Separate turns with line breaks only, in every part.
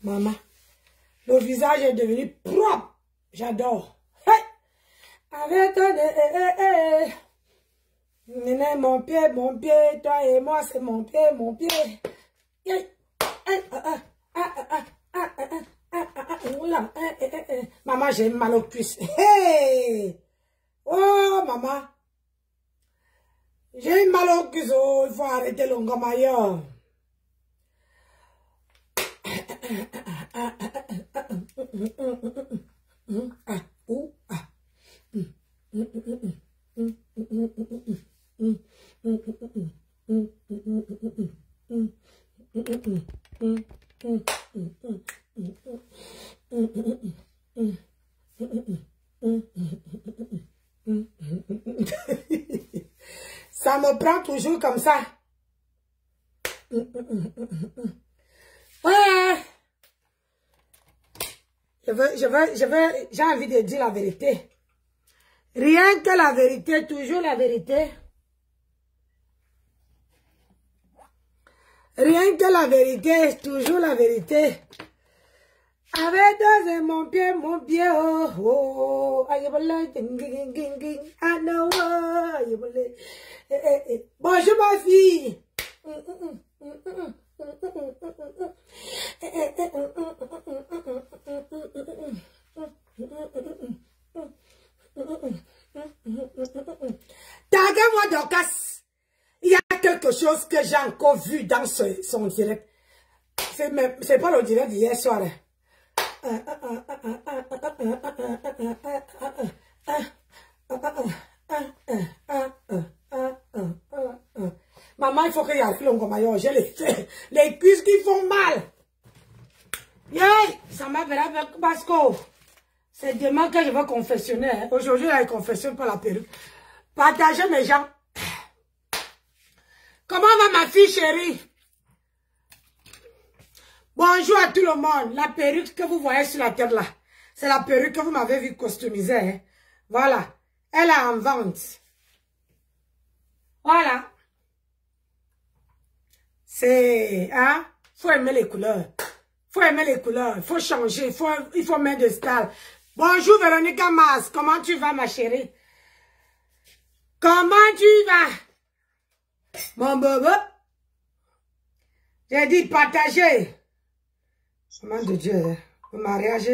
Maman, le visage est devenu propre. J'adore. Hey! Avec ton... Mon pied, toi et moi, c'est mon pied, mon pied. Maman, j'ai mal aux cuisses. Hey! Oh, maman. J'ai mal aux cuisses. Oh, il faut arrêter le ngamailleur. Ça me prend toujours comme ça. Ouais. J'ai envie de dire la vérité. Rien que la vérité, toujours la vérité. Rien que la vérité, toujours la vérité. Avec deux mon pied, oh, oh, bonjour ma fille. Taguez-moi Dorcas. Il y a quelque chose que j'ai encore vu dans son direct. C'est pas le direct d'hier soir. Maman, il faut qu'il y ait le gomaillon. J'ai les cuisses qui font mal. Yeah, ça m'a fait avec Basco. C'est demain que je vais confessionner. Hein. Aujourd'hui, je confessionne pas la perruque. Partagez mes gens. Comment va ma fille chérie? Bonjour à tout le monde. La perruque que vous voyez sur la tête là, c'est la perruque que vous m'avez vu customiser. Hein. Voilà. Elle est en vente. Voilà. C'est... Hein? Faut aimer les couleurs. Faut aimer les couleurs. Il faut changer. Il faut mettre de style. Bonjour Véronica Mars. Comment tu vas ma chérie? Comment tu vas? Mon bobo. J'ai dit partager. Maman de Dieu, hein. Le mariage.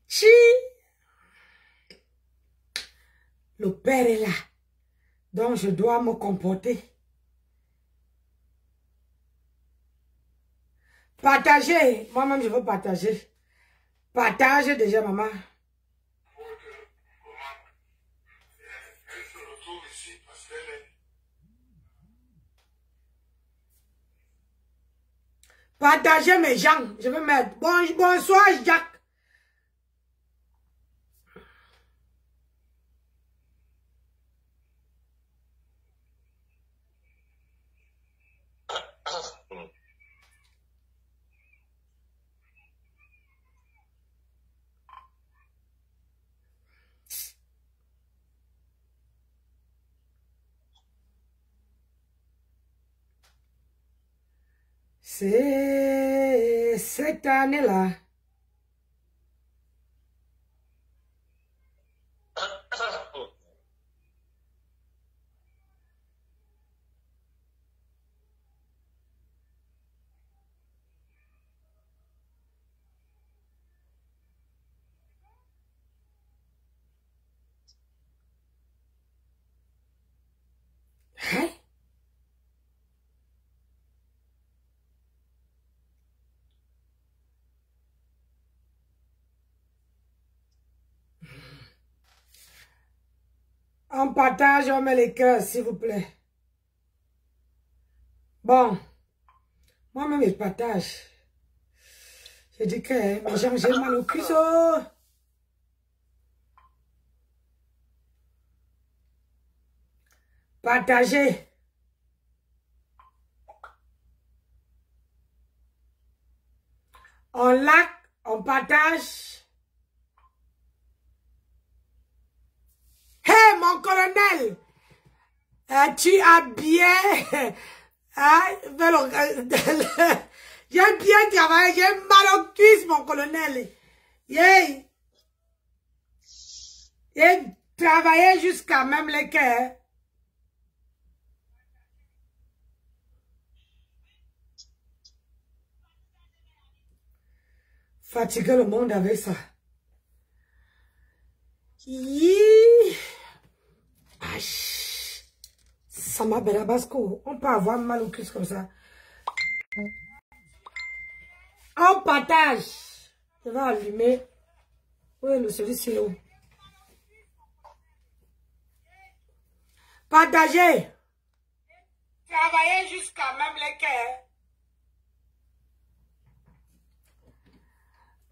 Chi. Le père est là. Donc je dois me comporter. Partager. Moi-même, je veux partager. Partage déjà, maman. Partagez mes gens. Je vais mettre bonsoir, Jacques. C'est cette année-là. Hein? On partage, on met les cœurs, s'il vous plaît. Bon. Moi-même, je partage. Je dis que mes gens, j'ai mal au cuisseau. Partagez. On like, on partage. Hey, mon colonel! Tu as bien... J'ai bien travaillé, j'ai mal au cuisse, mon colonel. J'ai travaillé jusqu'à même les cœurs. Fatiguer le monde avec ça. Ça m'a Berabasco. On peut avoir mal au cul comme ça. On partage. Je vais allumer. Oui, le service est où? Partagez. Travaillez jusqu'à même les cœurs.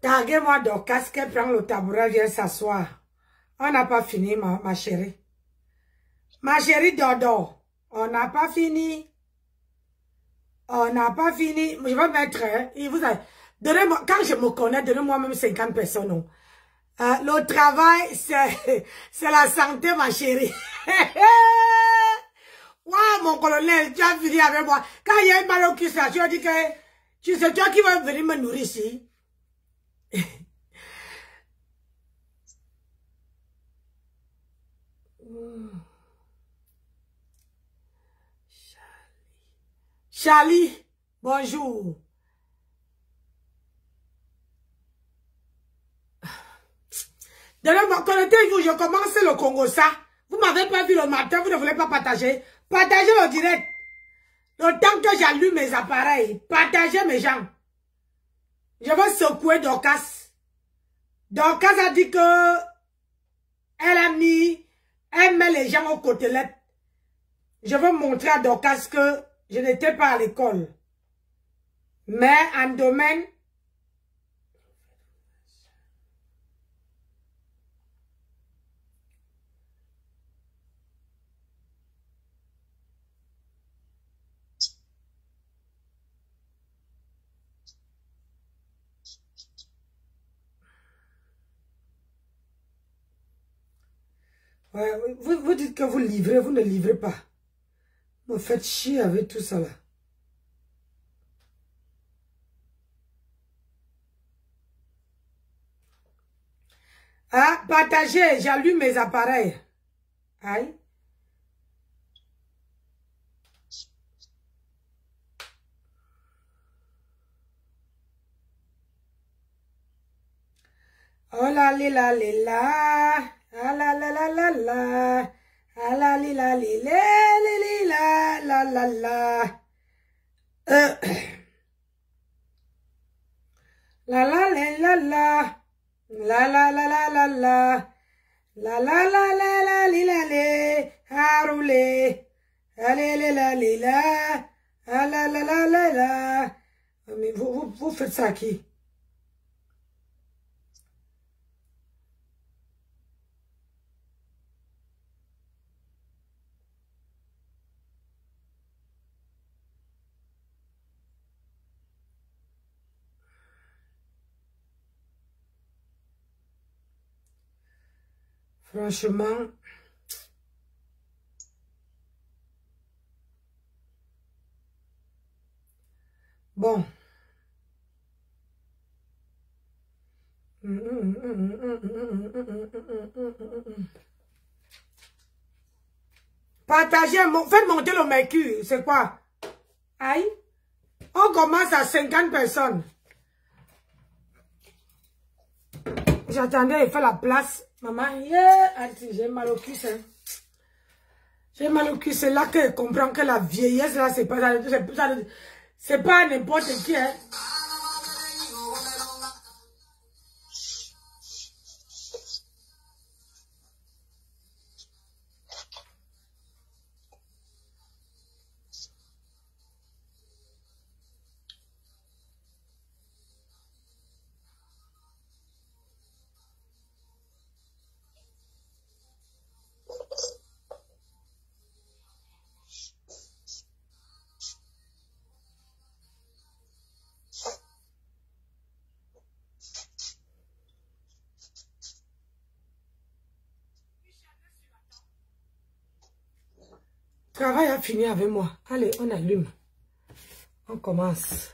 Taguez-moi Dorcas qu'elle prend le tabouret, vient s'asseoir. On n'a pas fini, ma chérie. Ma chérie Dodo, on n'a pas fini. On n'a pas fini. Je vais mettre, donnez-moi, quand je me connais, donnez-moi même 50 personnes. Non. Le travail, c'est la santé, ma chérie. Waouh, mon colonel, tu as fini avec moi. Quand il y a une mal au cul, tu as dit que c'est toi qui vas venir me nourrir ici. Charlie, bonjour. Donnez-moi, connectez-vous, je commence le Congo, ça. Vous m'avez pas vu le matin, vous ne voulez pas partager. Partagez le direct. Le temps que j'allume mes appareils, partagez mes gens. Je vais secouer Dorcas. Dorcas a dit que elle met les gens aux côtelettes. Je veux montrer à Dorcas que je n'étais pas à l'école. Mais en domaine... Ouais, vous dites que vous livrez, vous ne livrez pas. Vous me faites chier avec tout ça là. Ah, partagez, j'allume mes appareils. Aïe. Oh la li la li la. Ah la la la la la. Ah la li la li la la la la. La la la la la. La la la la la la. La la la la la li la li. A rouler. Allez la li la. Ah la la la la la. Mais vous faites ça à qui? Franchement, bon. Partagez, faites monter le mercure, c'est quoi? Aïe, on commence à 50 personnes. J'attendais, il fait la place. Maman, j'ai mal au cul, hein. J'ai mal au cul, c'est là que je comprends que la vieillesse, là, c'est pas n'importe qui, hein. Travail a fini avec moi. Allez, on allume. On commence.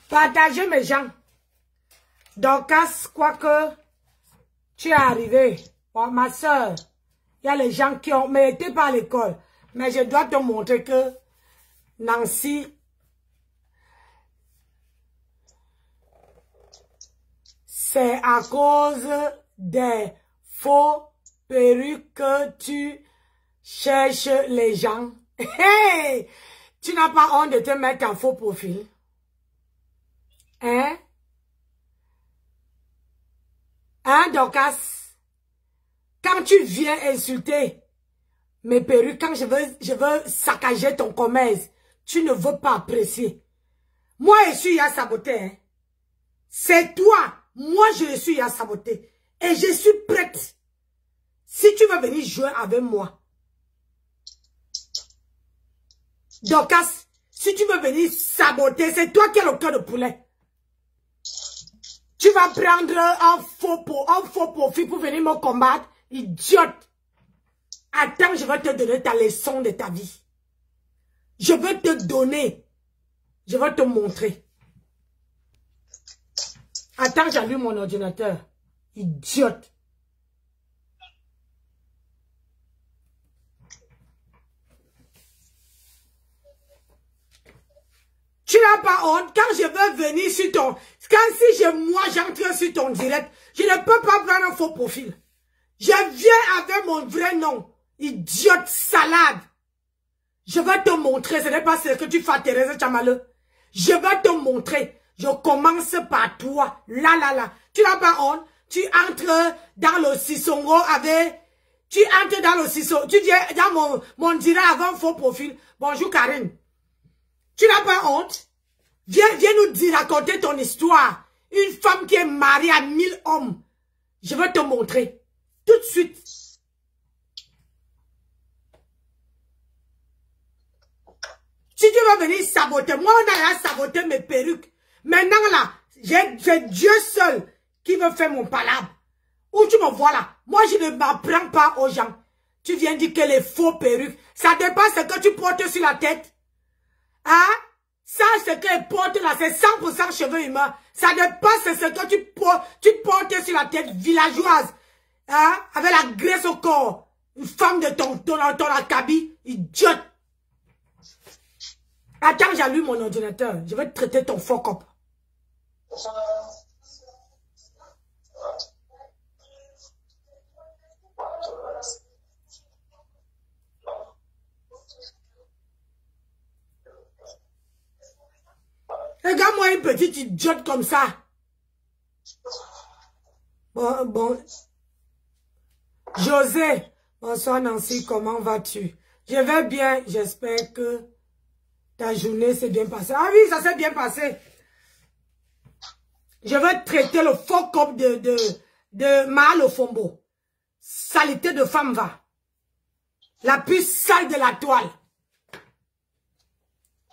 Partagez mes gens. Dorcas, quoique tu es arrivé. Oh, ma soeur, il y a les gens qui ont été pas à l'école. Mais je dois te montrer que Nancy, c'est à cause des faux perruques que tu cherches les gens. Hey! Tu n'as pas honte de te mettre en faux profil? Hein? Hein, Dorcas? Quand tu viens insulter mes perruques, quand je veux saccager ton commerce, tu ne veux pas apprécier. Moi, je suis à saboter. Hein? C'est toi. Moi, je suis à saboter. Et je suis prête. Si tu veux venir jouer avec moi. Dorcas, si tu veux venir saboter, c'est toi qui as le cœur de poulet. Tu vas prendre un faux profil pour venir me combattre. Idiote. Attends, je vais te donner ta leçon de ta vie. Je vais te donner. Je vais te montrer. Attends, j'allume mon ordinateur. Idiote. Tu n'as pas honte quand je veux venir sur ton... Moi j'entre sur ton direct, je ne peux pas prendre un faux profil. Je viens avec mon vrai nom. Idiote salade. Je vais te montrer, ce n'est pas ce que tu fais, Thérèse Chamaleu. Je vais te montrer. Je commence par toi. Là. Tu n'as pas honte. Tu entres dans le Sissongo avec... Tu entres dans le Sissongo. Tu viens dans mon direct avec un faux profil. Bonjour Karine. Tu n'as pas honte? Viens nous dire, raconter ton histoire. Une femme qui est mariée à 1000 hommes. Je vais te montrer. Tout de suite. Si tu veux venir saboter, moi on a saboté mes perruques. Maintenant là, j'ai Dieu seul qui veut faire mon palabre. Où tu me vois là? Moi je ne m'apprends pas aux gens. Tu viens dire que les faux perruques, ça dépasse ce que tu portes sur la tête. Hein? Ça, ce qu'elle porte là, c'est 100% cheveux humains. Ça dépasse ce que tu portes sur la tête villageoise. Hein? Avec la graisse au corps. Une femme de ton acabit. Idiote. Attends, j'allume mon ordinateur. Je vais traiter ton fuck up. Regarde-moi une petite idiote comme ça. Bon. José. Bonsoir Nancy, comment vas-tu? Je vais bien, j'espère que ta journée s'est bien passée. Ah oui, ça s'est bien passé. Je vais traiter le fuck up de Mahal Ofombo. Saleté de femme va. La plus sale de la toile.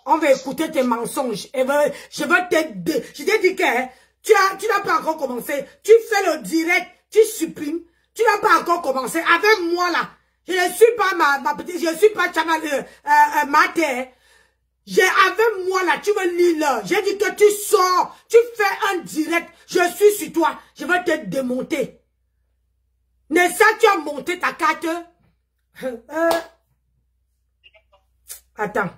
On va écouter tes mensonges. Et je t'ai dit que hein, tu n'as pas encore commencé. Tu fais le direct, tu supprimes. Tu n'as pas encore commencé. Avec moi là, je ne suis pas ma petite, je ne suis pas Chama Maté. J'ai avec moi là, tu veux lire là. J'ai dit que tu sors, tu fais un direct. Je suis sur toi. Je vais te démonter. Nessa, tu as monté ta carte. Attends.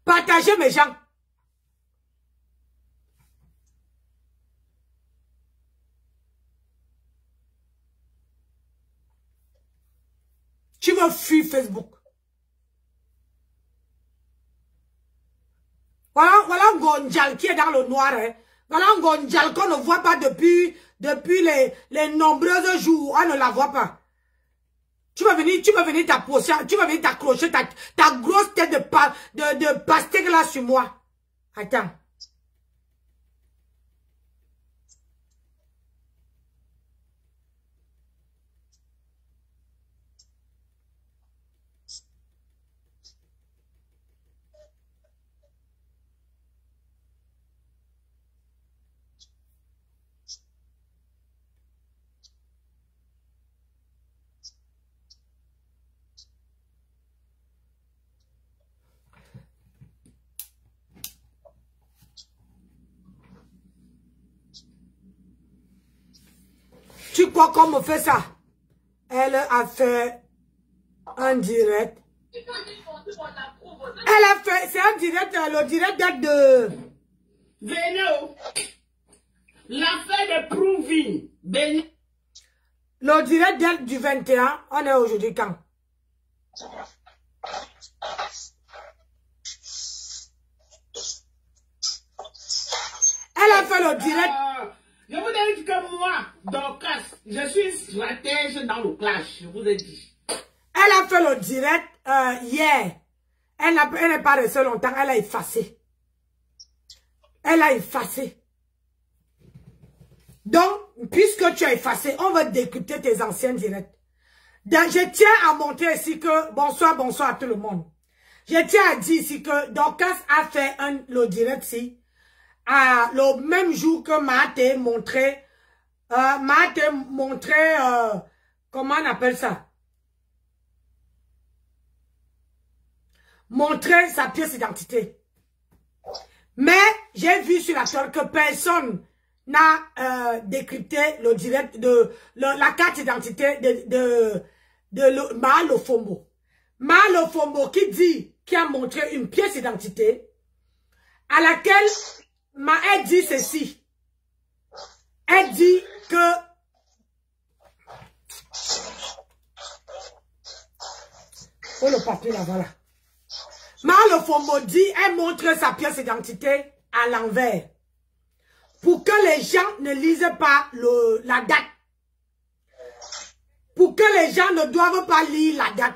Partagez mes gens. Tu veux fuir Facebook. Voilà un Gonjal qui est dans le noir. Hein. Voilà un Gonjal qu'on ne voit pas depuis les nombreux jours. On ne la voit pas. Tu vas venir t'approcher, tu vas venir t'accrocher ta grosse tête de pastèque là sur moi. Attends. dit quoi qu'on me fait ça? Elle a fait un direct. Elle a fait, c'est un direct, le direct date de...
Venez, l'affaire de Proving.
Le direct date du 21, on est aujourd'hui quand? Elle a fait le direct.
Je vous ai dit que moi, Dorcas, je suis stratège dans le clash, je vous ai dit.
Elle a fait le direct hier. Elle n'est pas restée longtemps, elle a effacé. Elle a effacé. Donc, puisque tu as effacé, on va décrypter tes anciens directs. Je tiens à montrer ici que, bonsoir à tout le monde. Je tiens à dire ici que Dorcas a fait le direct ici, le même jour que Maate montré, comment on appelle ça? Montrer sa pièce d'identité. Mais j'ai vu sur la toile que personne n'a décrypté le direct de la carte d'identité de Mahalo Fombo. Mahalo Fombo qui a montré une pièce d'identité à laquelle elle dit ceci. Elle dit que oh le papier là, voilà. Mahalo Fombo dit, elle montre sa pièce d'identité à l'envers. Pour que les gens ne lisent pas la date. Pour que les gens ne doivent pas lire la date.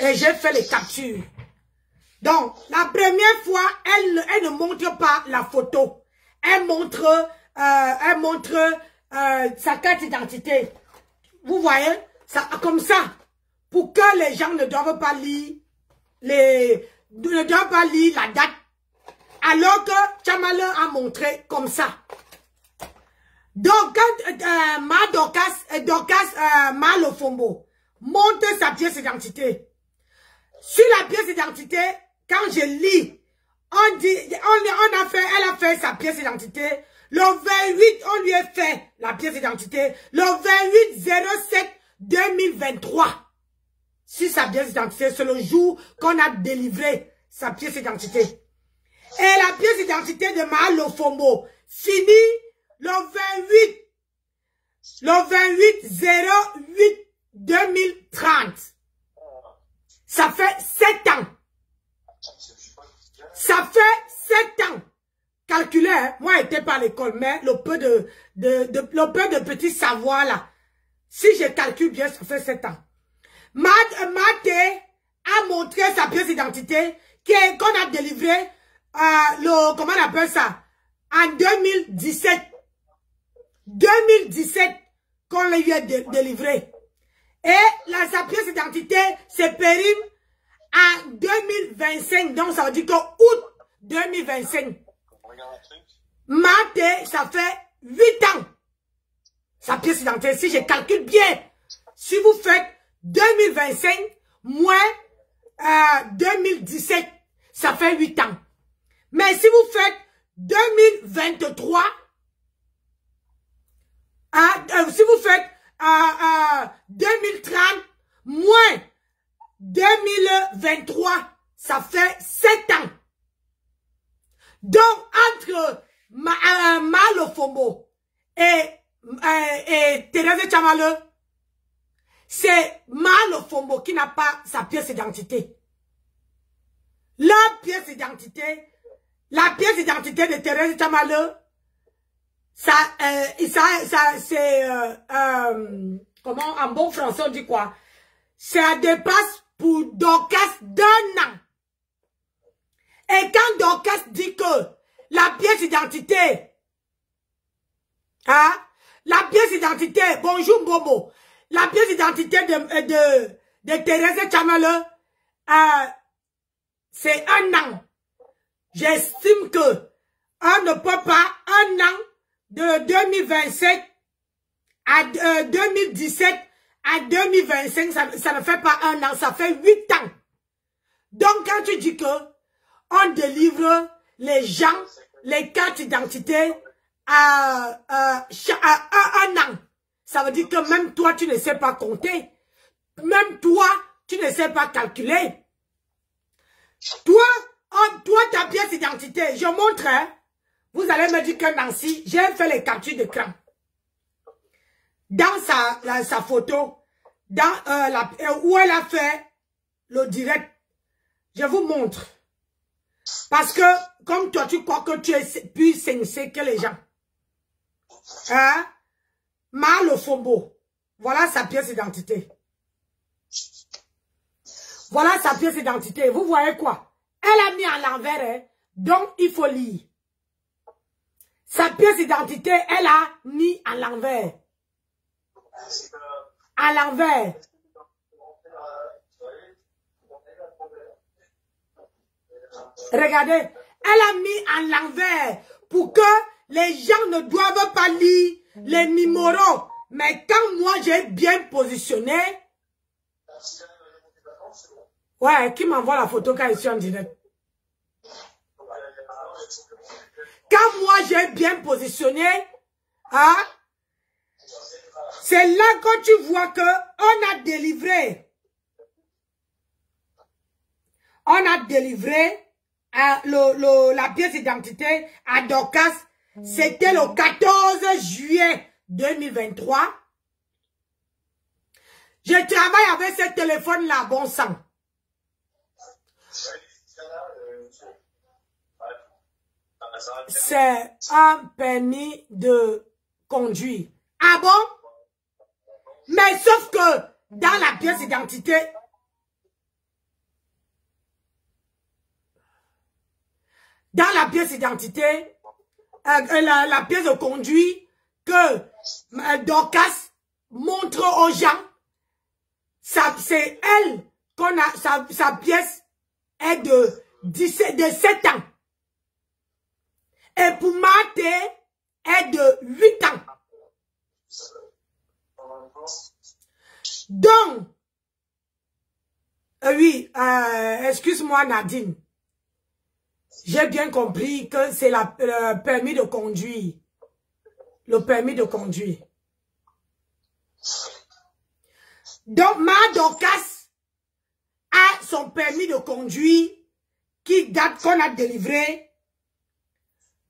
Et j'ai fait les captures. Donc, la première fois, elle ne montre pas la photo. Elle montre sa carte d'identité. Vous voyez? Ça, comme ça. Pour que les gens ne doivent pas lire ne doivent pas lire la date. Alors que Chamala a montré comme ça. Donc, quand Dorcas Mahalo Fombo montre sa pièce d'identité. Sur la pièce d'identité, quand je lis, elle a fait sa pièce d'identité. Le 28, on lui a fait la pièce d'identité. Le 28/07/2023. Sur sa pièce d'identité, c'est le jour qu'on a délivré sa pièce d'identité. Et la pièce d'identité de Mahalo Fombo finit le 28/08/2030. Ça fait 7 ans. Ça fait 7 ans. Calculez, hein? Moi, je n'étais pas à l'école, mais le peu de petit savoir là. Si je calcule bien, ça fait 7 ans. Maate a montré sa pièce d'identité qu'on a délivré, comment on appelle ça, en 2017. 2017 qu'on lui a délivré. Et sa pièce d'identité se périme en 2025. Donc ça veut dire qu'août 2025. Maate, ça fait 8 ans. Sa pièce d'identité, si je calcule bien, si vous faites 2025 moins 2017, ça fait 8 ans. Mais si vous faites 2023, si vous faites 2030 moins 2023, ça fait 7 ans. Donc, entre Mahalo Fombo et Thérèse Chamala, c'est Mahalo Fombo qui n'a pas sa pièce d'identité. La pièce d'identité de Thérèse Chamala, ça c'est, comment, en bon français on dit quoi? Ça dépasse pour Dorcas d'1 an. Et quand Dorcas dit que la pièce d'identité, la pièce d'identité, bonjour Bobo, la pièce d'identité de Thérèse Chamala, c'est 1 an. J'estime que on ne peut pas 1 an de 2027 à 2017 à 2025, ça ne fait pas 1 an, ça fait 8 ans. Donc quand tu dis que on délivre les gens, les cartes d'identité un an. Ça veut dire que même toi, tu ne sais pas compter. Même toi, tu ne sais pas calculer. Toi, ta pièce d'identité, je montre, hein. Vous allez me dire que Nancy, j'ai fait les captures d'écran. Dans sa photo, où elle a fait le direct, je vous montre. Parce que, comme toi, tu crois que tu es plus sensé que les gens. Hein? Le Fombo. Voilà sa pièce d'identité. Voilà sa pièce d'identité. Vous voyez quoi? Elle a mis à l'envers, hein? Donc il faut lire. Sa pièce d'identité, elle a mis à l'envers. À l'envers. Regardez, elle a mis à l'envers pour que les gens ne doivent pas lire les numéros. Mais quand moi j'ai bien positionné, ouais, qui m'envoie la photo quand je suis en direct? Quand moi j'ai bien positionné, hein, c'est là que tu vois que on a délivré. On a délivré la pièce d'identité à Dorcas. C'était le 14 juillet 2023. Je travaille avec ce téléphone-là, bon sang. C'est un permis de conduire. Ah bon? Mais sauf que dans la pièce d'identité, la pièce de conduit que Dorcas montre aux gens, c'est elle qu'on a, sa pièce est de 7 ans. Et pour Marthe, est de 8 ans. Donc, oui, excuse-moi Nadine. J'ai bien compris que c'est le permis de conduire. Le permis de conduire. Donc, Dorcas a son permis de conduire qui date qu'on a délivré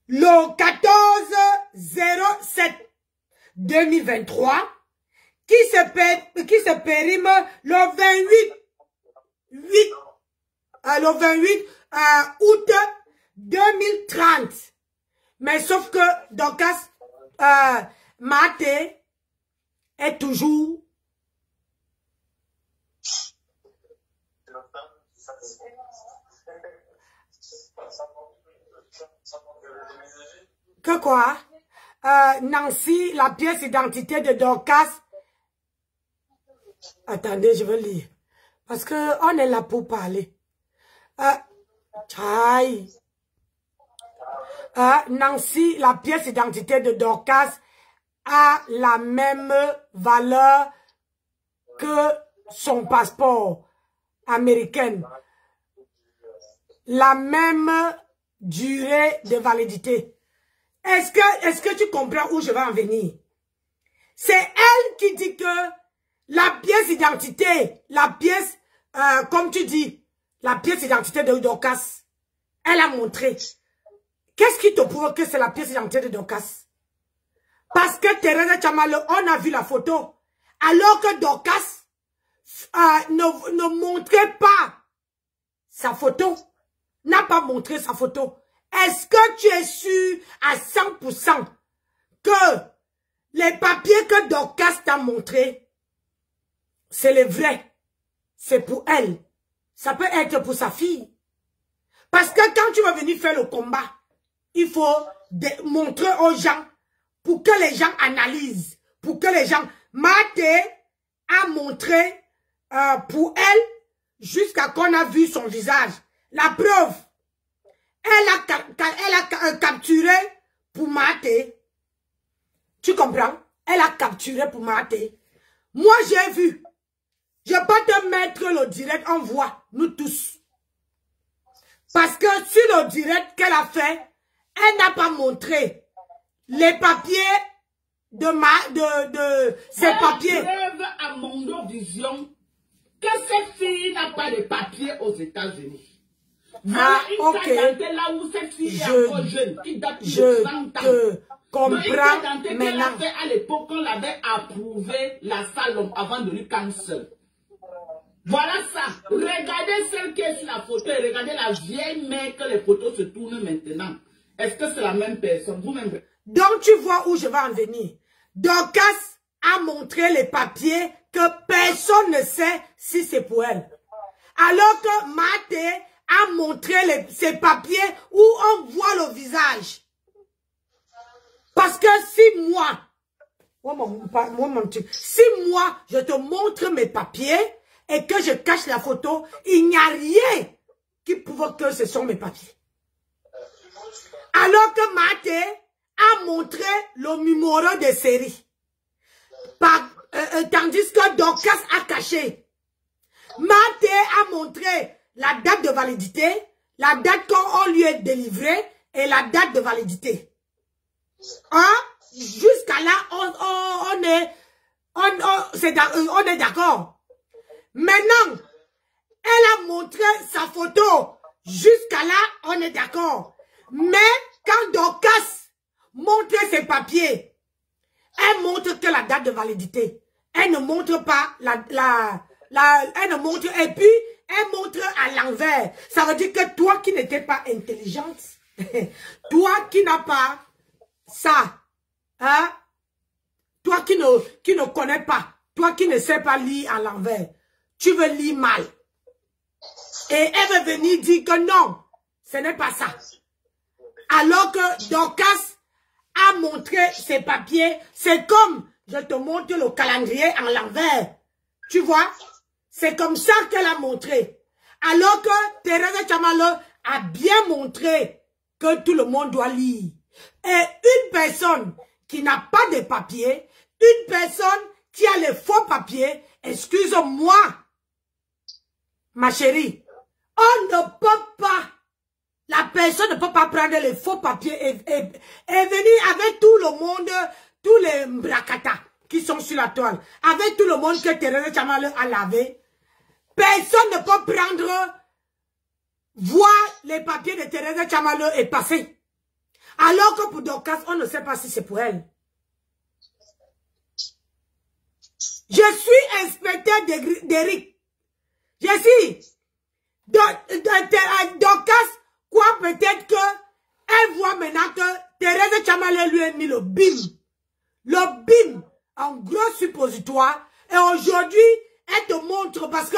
le 14/07/2023 qui se périme le 28 août 2030. Mais sauf que Dorcas Marthe est toujours que quoi? Nancy, la pièce d'identité de Dorcas. Attendez, je vais lire. Parce que on est là pour parler. Nancy, la pièce d'identité de Dorcas a la même valeur que son passeport américain. La même durée de validité. Est-ce que tu comprends où je vais en venir? C'est elle qui dit que la pièce d'identité, comme tu dis, la pièce d'identité de Dorcas, elle a montré. Qu'est-ce qui te prouve que c'est la pièce d'identité de Dorcas? Parce que Thérèse Chamalo, on a vu la photo. Alors que Dorcas ne montrait pas sa photo. N'a pas montré sa photo. Est-ce que tu es sûr à 100% que les papiers que Dorcas t'a montré, c'est les vrais? C'est pour elle. Ça peut être pour sa fille. Parce que quand tu vas venir faire le combat, il faut montrer aux gens pour que les gens analysent. Pour que les gens... Marthe a montré pour elle jusqu'à qu'on a vu son visage. La preuve, elle a capturé pour Marthe. Tu comprends? Elle a capturé pour Marthe. Moi, j'ai vu. Je peux te mettre le direct en voix, nous tous. Parce que sur le direct qu'elle a fait, elle n'a pas montré les papiers de ces papiers.
Preuve à Mondovision que cette fille n'a pas de papiers aux États-Unis. Voilà une carte là où cette fille est encore jeune, qui date de 30 ans.
Je comprends maintenant.
À l'époque, on l'avait approuvé la salon avant de lui cancel. Voilà ça. Regardez celle qui est sur la photo et regardez la vieille mère que les photos se tournent maintenant. Est-ce que c'est la même personne? Vous-même.
Donc, tu vois où je vais en venir. Dorcas a montré les papiers que personne ne sait si c'est pour elle. Alors que Maté a montré ces papiers où on voit le visage. Parce que si moi, si moi, je te montre mes papiers et que je cache la photo, il n'y a rien qui prouve que ce sont mes papiers. Alors que Maté a montré le numéro de série. Tandis que Dorcas a caché. Maté a montré la date de validité, la date quand on lui est délivré et la date de validité. Hein? Jusqu'à là, on est d'accord. Maintenant, elle a montré sa photo. Jusqu'à là, on est d'accord. Mais quand Dorcas montre ses papiers, elle montre que la date de validité. Elle ne montre pas elle ne montre, et puis elle montre à l'envers. Ça veut dire que toi qui n'étais pas intelligente, toi qui n'as pas ça, hein, toi qui ne connais pas, toi qui ne sais pas lire à l'envers, tu veux lire mal. Et elle veut venir dire que non, ce n'est pas ça. Alors que Dorcas a montré ses papiers, c'est comme je te montre le calendrier en l'envers. Tu vois? C'est comme ça qu'elle a montré. Alors que Thérèse Tchamalo a bien montré que tout le monde doit lire. Et une personne qui n'a pas de papiers, une personne qui a les faux papiers, excuse-moi, ma chérie, on ne peut pas, la personne ne peut pas prendre les faux papiers et venir avec tout le monde, tous les bracata qui sont sur la toile, avec tout le monde que Thérèse Tchamalo a lavé. Personne ne peut prendre, voir les papiers de Thérèse Tchamalo et passer. Alors que pour Dorcas, on ne sait pas si c'est pour elle. Je suis inspecteur d'Eric. Je suis. Dorcas, quoi peut-être que elle voit maintenant que Thérèse Tchamalo lui a mis le BIM. Le BIM, en gros suppositoire. Et aujourd'hui, elle te montre, parce que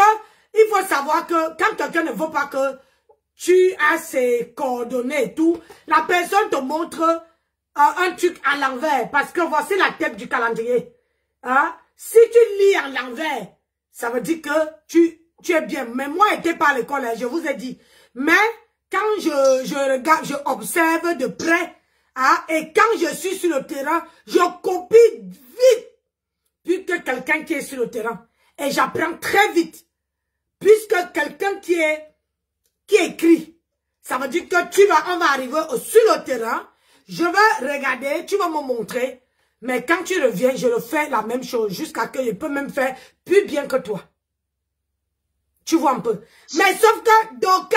il faut savoir que quand quelqu'un ne veut pas que tu as ses coordonnées et tout, la personne te montre un truc à l'envers, parce que voici la tête du calendrier. Hein? Si tu lis à l'envers, ça veut dire que tu es bien. Mais moi, je n'étais pas à l'école, je vous ai dit. Mais quand je regarde, je observe de près, hein, et quand je suis sur le terrain, je copie vite, plus que quelqu'un qui est sur le terrain. Et j'apprends très vite. Puisque quelqu'un qui écrit, ça veut dire que on va arriver sur le terrain, je vais regarder, tu vas me montrer, mais quand tu reviens, je le fais la même chose, jusqu'à que je peux même faire plus bien que toi. Tu vois un peu. Mais sauf que Dorcas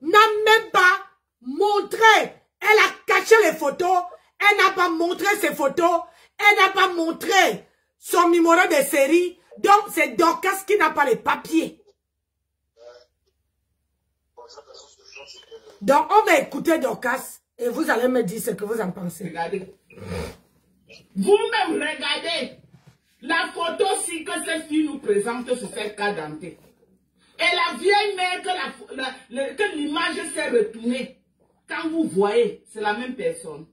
n'a même pas montré, elle a caché les photos, elle n'a pas montré ses photos, elle n'a pas montré son numéro de série. Donc, c'est Dorcas qui n'a pas les papiers. Donc, on va écouter Dorcas et vous allez me dire ce que vous en pensez.
Regardez. Vous-même, regardez la photo-ci que cette fille nous présente sur cette carte d'identité. Et la vieille mère que l'image s'est retournée. Quand vous voyez, c'est la même personne.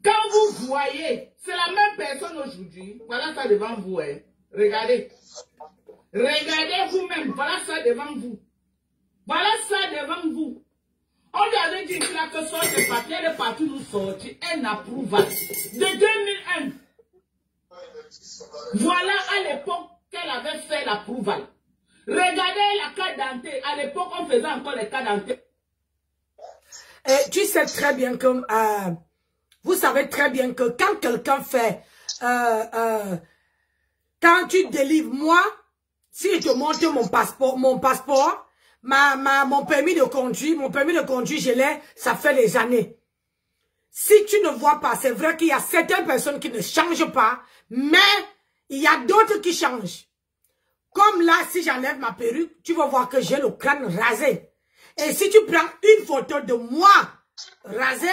Quand vous voyez, c'est la même personne aujourd'hui. Voilà ça devant vous. Hein. Regardez. Regardez vous-même. Voilà ça devant vous. Voilà ça devant vous. On lui avait dit là que sur ce papier, elle est partie nous sortir. Elle n'approuve pas. De 2001. Voilà à l'époque qu'elle avait fait l'approval. Regardez la carte d'identité. À l'époque, on faisait encore les cartes d'identité.
Tu sais très bien que vous savez très bien que quand quelqu'un fait, quand tu délivres, moi, si je te montre mon passeport, mon permis de conduire, je l'ai, ça fait des années. Si tu ne vois pas, c'est vrai qu'il y a certaines personnes qui ne changent pas, mais il y a d'autres qui changent. Comme là, si j'enlève ma perruque, tu vas voir que j'ai le crâne rasé. Et si tu prends une photo de moi rasé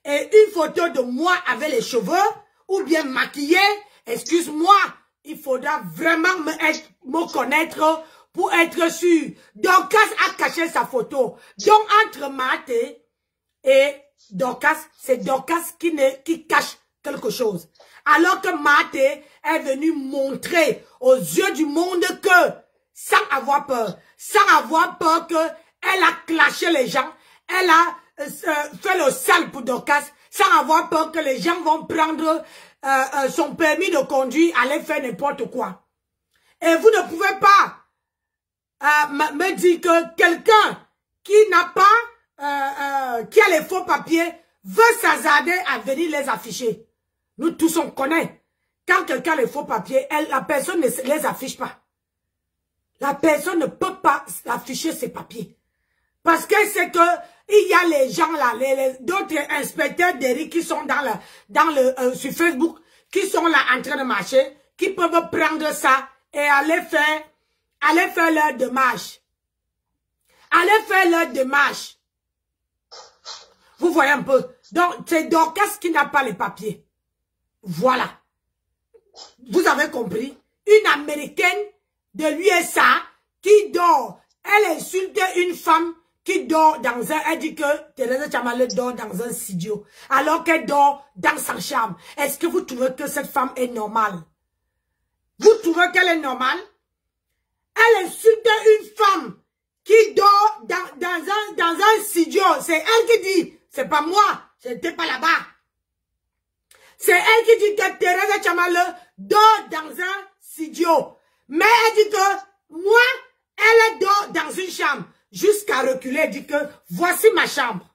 et une photo de moi avec les cheveux ou bien maquillé, excuse-moi, il faudra vraiment me connaître pour être sûr. Dorcas a caché sa photo. Donc, entre Maté et Dorcas, c'est Dorcas qui cache quelque chose. Alors que Maté est venu montrer aux yeux du monde que, sans avoir peur qu'elle a clashé les gens, elle a fait le sale pour Dorcas, sans avoir peur que les gens vont prendre son permis de conduire, aller faire n'importe quoi. Et vous ne pouvez pas me dire que quelqu'un qui n'a pas, qui a les faux papiers, veut s'hasarder à venir les afficher. Nous tous on connaît. Quand quelqu'un a les faux papiers, la personne ne les affiche pas. La personne ne peut pas afficher ses papiers. Parce que c'est que il y a les gens là, d'autres inspecteurs d'Eric qui sont sur Facebook, qui sont là en train de marcher, qui peuvent prendre ça et aller faire leur démarche. Aller faire leur démarche. Vous voyez un peu. Donc, c'est Dorcas qui n'a pas les papiers. Voilà. Vous avez compris? Une Américaine de l'USA qui dort. Elle insulte une femme qui dort dans un... Elle dit que Thérèse Tchambale dort dans un studio. Alors qu'elle dort dans sa chambre. Est-ce que vous trouvez que cette femme est normale? Vous trouvez qu'elle est normale? Elle insulte une femme qui dort dans un studio. C'est elle qui dit. C'est pas moi. Je n'étais pas là-bas. C'est elle qui dit que Thérèse Tchambale dort dans un studio. Mais elle dit que moi, elle dort dans une chambre. Jusqu'à reculer, elle dit que voici ma chambre.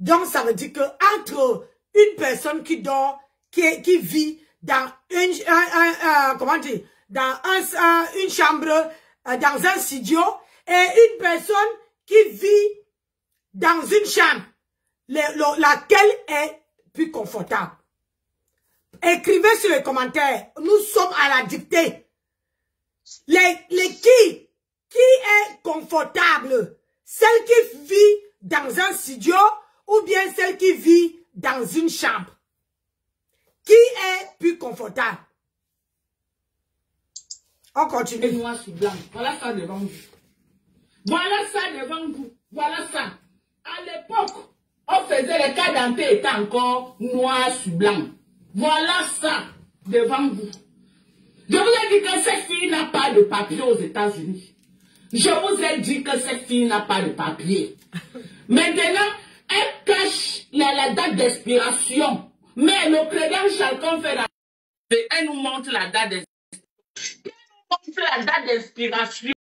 Donc ça veut dire que entre une personne qui dort, qui vit dans une chambre, dans un studio, et une personne qui vit dans une chambre, laquelle est plus confortable. Écrivez sur les commentaires. Nous sommes à la dictée. Qui est confortable? Celle qui vit dans un studio ou bien celle qui vit dans une chambre? Qui est plus confortable? On continue.
Et noir sur blanc. Voilà ça devant vous. Voilà ça devant vous. Voilà ça. À l'époque, on faisait les cas dentés étaient encore noir sur blanc. Voilà ça devant vous. Je vous ai dit que cette fille n'a pas de papier aux États-Unis. Je vous ai dit que cette fille n'a pas de papier. Maintenant, elle cache la date d'expiration. Mais le credential qu'on fait, elle nous montre la date d'expiration. Elle nous montre la date d'expiration.